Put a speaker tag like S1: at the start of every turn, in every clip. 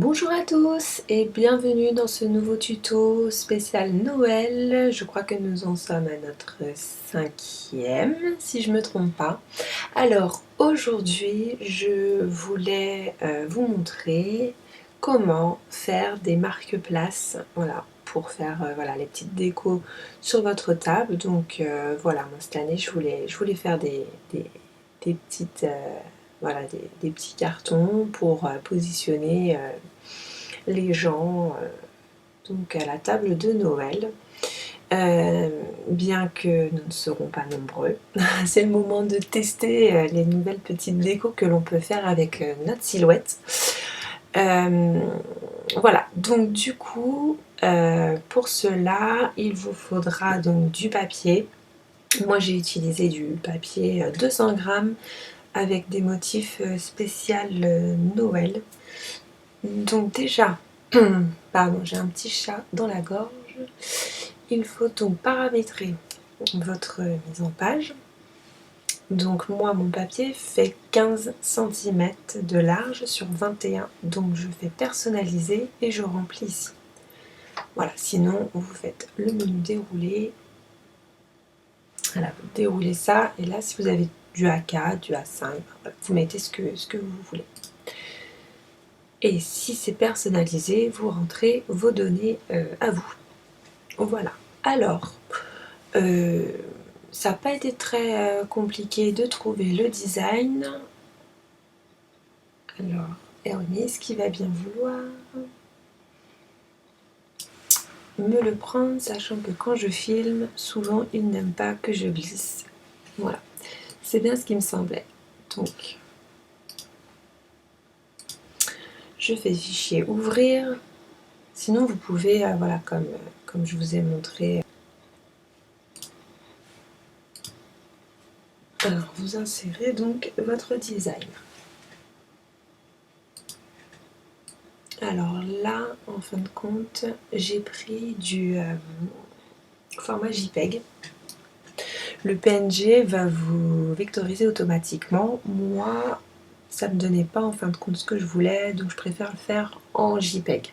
S1: Bonjour à tous et bienvenue dans ce nouveau tuto spécial Noël. Je crois que nous en sommes à notre cinquième, si je ne me trompe pas. Alors aujourd'hui, je voulais vous montrer comment faire des marque-places, voilà, pour faire voilà, les petites décos sur votre table. Donc voilà, moi cette année, je voulais faire des petites... voilà, des petits cartons pour positionner les gens donc à la table de Noël. Bien que nous ne serons pas nombreux, c'est le moment de tester les nouvelles petites décos que l'on peut faire avec notre silhouette. Voilà, donc du coup, pour cela, il vous faudra donc du papier. Moi j'ai utilisé du papier 200 grammes avec des motifs spéciaux Noël. Donc déjà, pardon, j'ai un petit chat dans la gorge. Il faut donc paramétrer votre mise en page. Donc moi, mon papier fait 15 cm de large sur 21. Donc je fais personnaliser et je remplis ici. Voilà, sinon vous faites le menu déroulé. Voilà, vous déroulez ça. Et là, si vous avez du A4, du A5, vous mettez ce que vous voulez. Et si c'est personnalisé, vous rentrez vos données à vous. Voilà. Alors, ça n'a pas été très compliqué de trouver le design. Alors, Hermès qui va bien vouloir me le prendre, sachant que quand je filme, souvent il n'aime pas que je glisse. Voilà, c'est bien ce qui me semblait. Donc, je fais fichier ouvrir. Sinon, vous pouvez, voilà, comme je vous ai montré. Alors, vous insérez donc votre design. Alors là, en fin de compte, j'ai pris du format JPEG. Le PNG va vous vectoriser automatiquement. Moi, ça ne me donnait pas en fin de compte ce que je voulais, donc je préfère le faire en JPEG.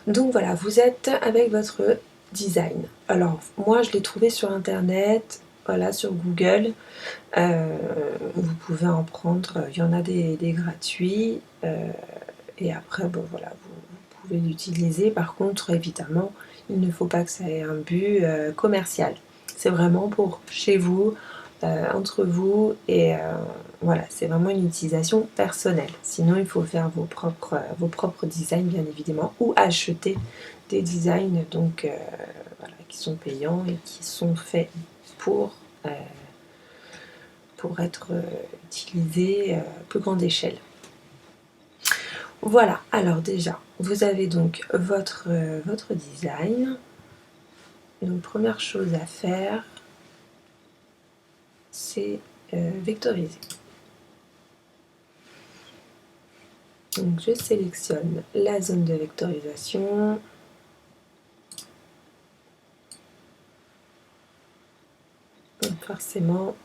S1: Donc voilà, vous êtes avec votre design. Alors moi, je l'ai trouvé sur internet, voilà, sur Google. Vous pouvez en prendre, il y en a des gratuits. Et après, bon, voilà, vous pouvez l'utiliser. Par contre, évidemment, il ne faut pas que ça ait un but commercial. C'est vraiment pour chez vous, entre vous, et voilà, c'est vraiment une utilisation personnelle. Sinon, il faut faire vos propres designs, bien évidemment, ou acheter des designs donc, voilà, qui sont payants et qui sont faits pour être utilisés à plus grande échelle. Voilà, alors déjà, vous avez donc votre design. Donc première chose à faire, c'est vectoriser. Donc je sélectionne la zone de vectorisation. Donc forcément,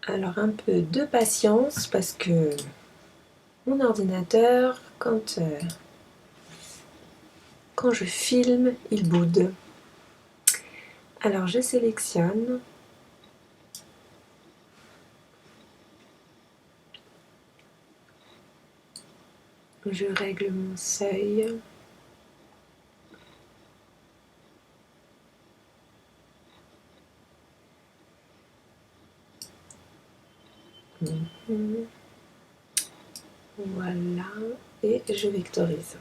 S1: alors un peu de patience parce que mon ordinateur, quand je filme, il boude. Alors je sélectionne. Je règle mon seuil. Voilà, et je vectorise.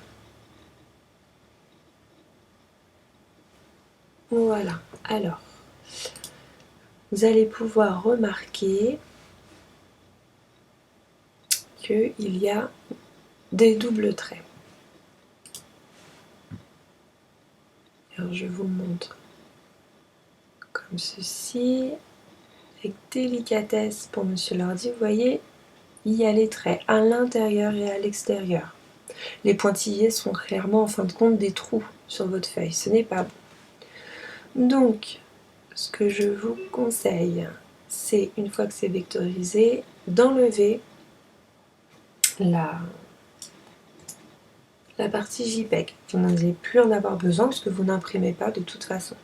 S1: Voilà, alors, vous allez pouvoir remarquer qu'il y a des doubles traits. Alors je vous montre comme ceci, avec délicatesse pour Monsieur l'ordi. Vous voyez, il y a les traits à l'intérieur et à l'extérieur. Les pointillés sont clairement en fin de compte des trous sur votre feuille, ce n'est pas bon. Donc, ce que je vous conseille, c'est une fois que c'est vectorisé, d'enlever la partie JPEG. Vous n'allez plus en avoir besoin parce que vous n'imprimez pas de toute façon.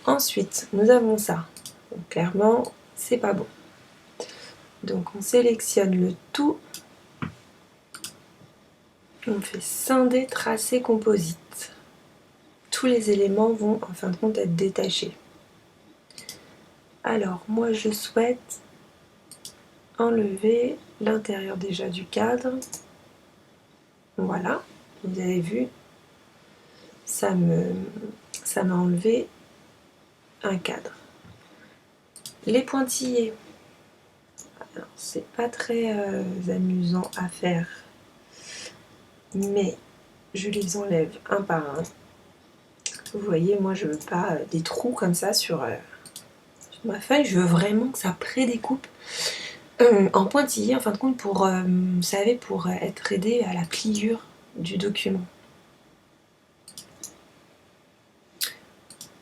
S1: Ensuite, nous avons ça. Donc, clairement, c'est pas bon. Donc on sélectionne le tout. On fait scinder, tracer, composite. Tous les éléments vont en fin de compte être détachés. Alors moi je souhaite enlever l'intérieur déjà du cadre. Voilà, vous avez vu, ça m'a enlevé un cadre. Les pointillés, alors c'est pas très amusant à faire, mais je les enlève un par un. Vous voyez, moi je veux pas des trous comme ça sur ma feuille, je veux vraiment que ça prédécoupe en pointillé, en fin de compte, pour, vous savez, pour être aidé à la pliure du document.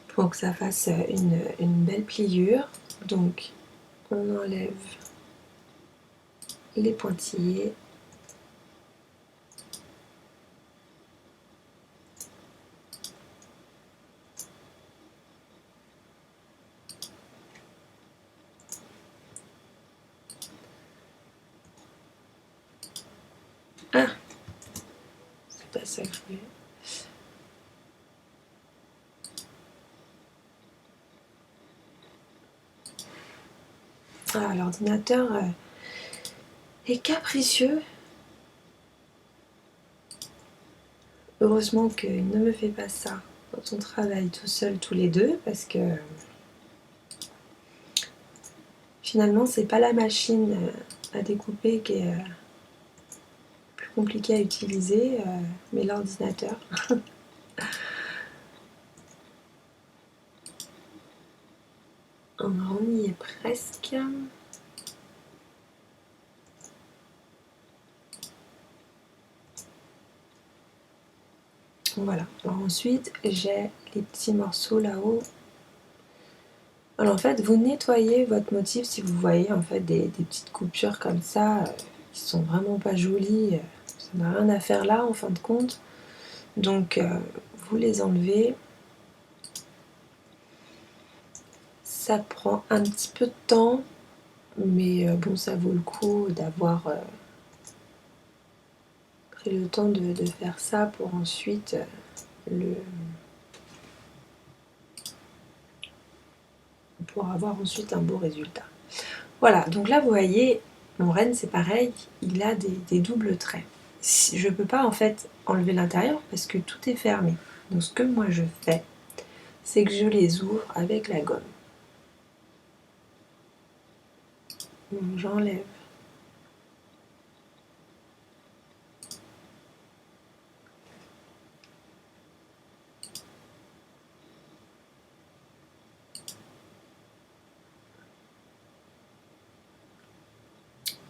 S1: Pour que ça fasse une belle pliure. Donc, on enlève les pointillés. Ah, c'est pas ça que je voulais. Ah, l'ordinateur est capricieux. Heureusement qu'il ne me fait pas ça quand on travaille tout seul tous les deux, parce que finalement c'est pas la machine à découper qui est plus compliquée à utiliser, mais l'ordinateur. On y est presque. Voilà. Alors ensuite, j'ai les petits morceaux là-haut. Alors en fait, vous nettoyez votre motif si vous voyez en fait des petites coupures comme ça qui sont vraiment pas jolies. Ça n'a rien à faire là en fin de compte. Donc vous les enlevez. Ça prend un petit peu de temps, mais bon, ça vaut le coup d'avoir pris le temps de faire ça pour ensuite pour avoir ensuite un beau résultat. Voilà, donc là vous voyez, mon renne c'est pareil, il a des doubles traits. Je ne peux pas en fait enlever l'intérieur parce que tout est fermé. Donc ce que moi je fais, c'est que je les ouvre avec la gomme. Donc j'enlève.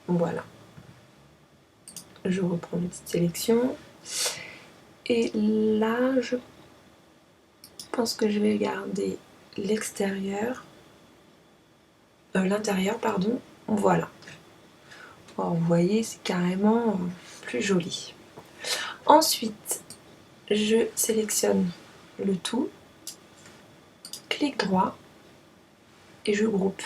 S1: Voilà. Je reprends une petite sélection. Et là, je pense que je vais garder l'extérieur, l'intérieur, pardon. Voilà. Alors, vous voyez, c'est carrément plus joli. Ensuite, je sélectionne le tout, clic droit et je groupe.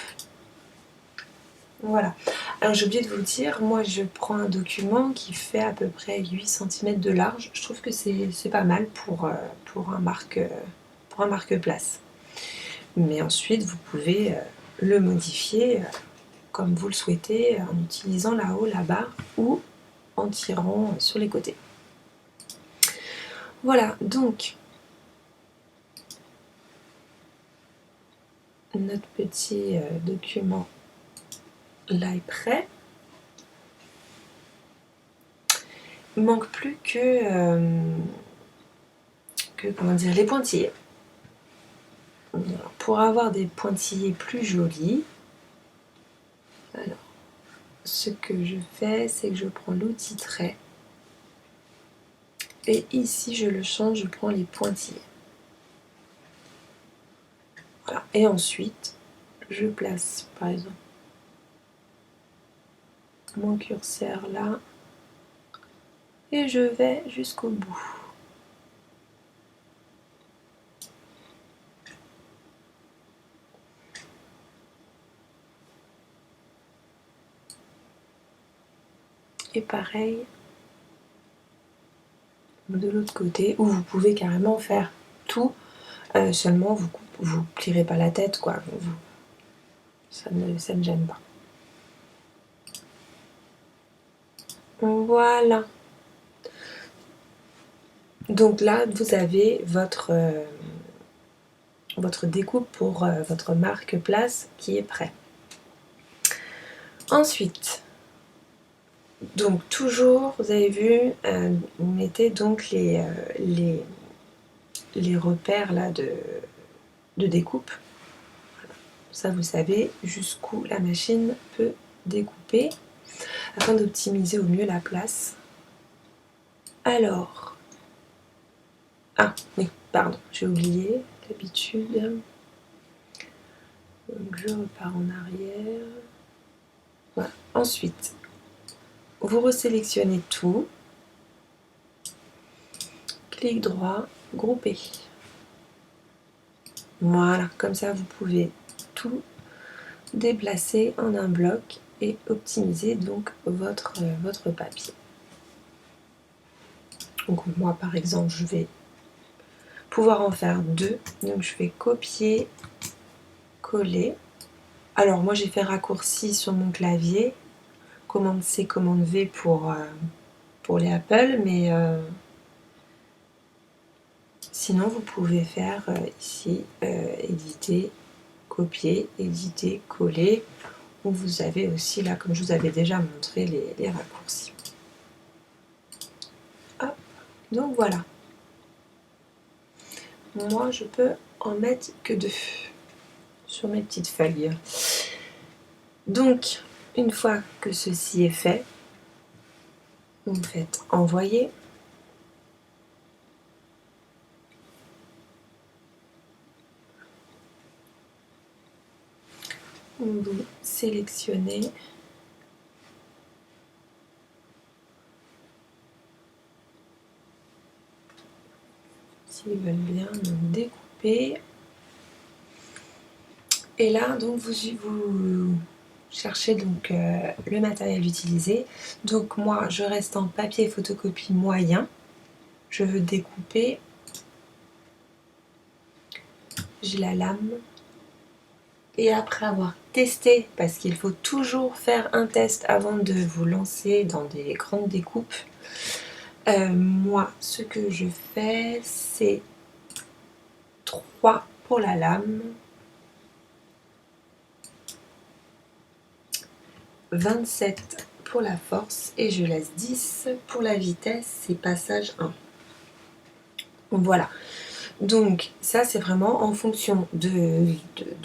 S1: Voilà. Alors j'ai oublié de vous dire, moi je prends un document qui fait à peu près 8 cm de large. Je trouve que c'est pas mal pour un marque-place. Mais ensuite vous pouvez le modifier comme vous le souhaitez en utilisant là-haut la barre ou en tirant sur les côtés. Voilà, donc notre petit document là est prêt. Il manque plus que comment dire, les pointillés. Alors, pour avoir des pointillés plus jolis, alors, ce que je fais, c'est que je prends l'outil trait et ici je le change, je prends les pointillés. Voilà. Et ensuite, je place par exemple mon curseur là et je vais jusqu'au bout. Et pareil de l'autre côté, où vous pouvez carrément faire tout, seulement vous plierez pas la tête, quoi. Ça ne gêne pas. Voilà. Donc là, vous avez votre découpe pour votre marque-place qui est prêt. Ensuite, donc toujours, vous avez vu, vous mettez donc les repères là de découpe. Ça, vous savez jusqu'où la machine peut découper afin d'optimiser au mieux la place. Alors, ah oui, pardon, j'ai oublié l'habitude. Donc je repars en arrière. Voilà. Ensuite, vous resélectionnez tout. Clic droit, grouper. Voilà, comme ça vous pouvez tout déplacer en un bloc et optimiser donc votre papier. Donc moi par exemple je vais pouvoir en faire deux, donc je vais copier, coller. Alors moi j'ai fait raccourci sur mon clavier, commande C, commande V pour les Apple, mais sinon vous pouvez faire ici éditer, copier, éditer, coller, où vous avez aussi là, comme je vous avais déjà montré, les raccourcis. Hop, donc voilà. Moi je peux en mettre que deux sur mes petites feuilles. Donc une fois que ceci est fait, vous faites envoyer. Vous sélectionnez. S'ils veulent bien donc découper. Et là donc vous cherchez donc le matériel utilisé. Donc moi je reste en papier photocopie moyen. Je veux découper. J'ai la lame. Et après avoir testé, parce qu'il faut toujours faire un test avant de vous lancer dans des grandes découpes, moi ce que je fais c'est 3 pour la lame, 27 pour la force et je laisse 10 pour la vitesse et passage 1. Voilà. Donc ça c'est vraiment en fonction de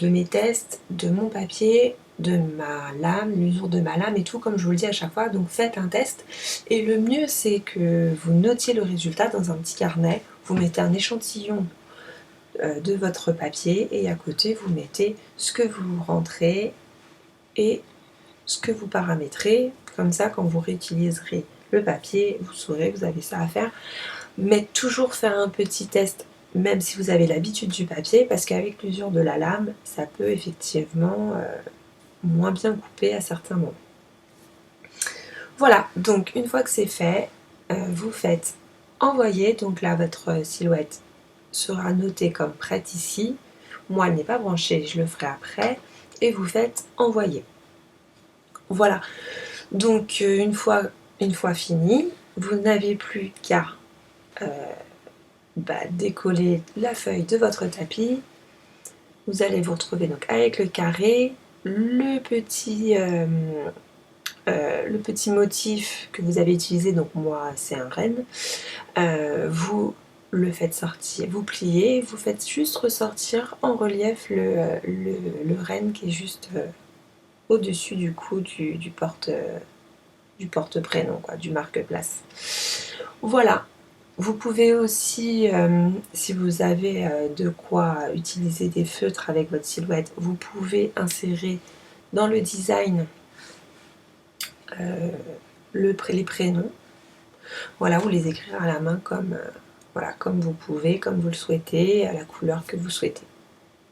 S1: mes tests, de mon papier, de ma lame, l'usure de ma lame et tout, comme je vous le dis à chaque fois. Donc faites un test et le mieux c'est que vous notiez le résultat dans un petit carnet. Vous mettez un échantillon de votre papier et à côté vous mettez ce que vous rentrez et ce que vous paramétrez. Comme ça quand vous réutiliserez le papier, vous saurez, vous avez ça à faire. Mais toujours faire un petit test même si vous avez l'habitude du papier, parce qu'avec l'usure de la lame, ça peut effectivement moins bien couper à certains moments. Voilà, donc une fois que c'est fait, vous faites envoyer, donc là votre silhouette sera notée comme prête ici. Moi elle n'est pas branchée, je le ferai après, et vous faites envoyer. Voilà, donc une fois fini, vous n'avez plus qu'à décoller la feuille de votre tapis. Vous allez vous retrouver donc avec le carré, le petit motif que vous avez utilisé, donc moi c'est un renne. Vous le faites sortir, vous pliez, vous faites juste ressortir en relief le renne qui est juste au-dessus du cou du porte-prénom, quoi, du marque-place. Voilà. Vous pouvez aussi, si vous avez de quoi utiliser des feutres avec votre silhouette, vous pouvez insérer dans le design les prénoms. voilà, ou les écrire à la main voilà, comme vous pouvez, comme vous le souhaitez, à la couleur que vous souhaitez.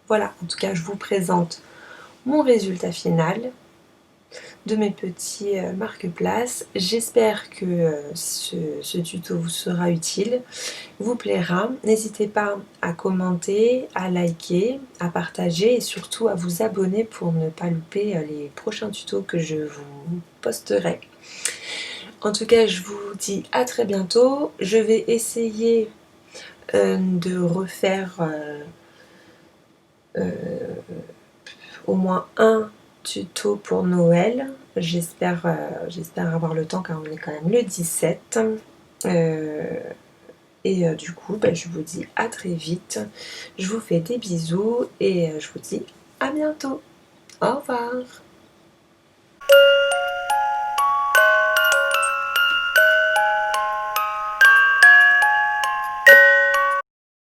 S1: Voilà, en tout cas, je vous présente mon résultat final de mes petits marque-places. J'espère que ce tuto vous sera utile, vous plaira. N'hésitez pas à commenter, à liker, à partager et surtout à vous abonner pour ne pas louper les prochains tutos que je vous posterai. En tout cas, je vous dis à très bientôt. Je vais essayer de refaire au moins un tuto pour Noël. J'espère avoir le temps car on est quand même le 17. Du coup, je vous dis à très vite. Je vous fais des bisous et je vous dis à bientôt. Au revoir.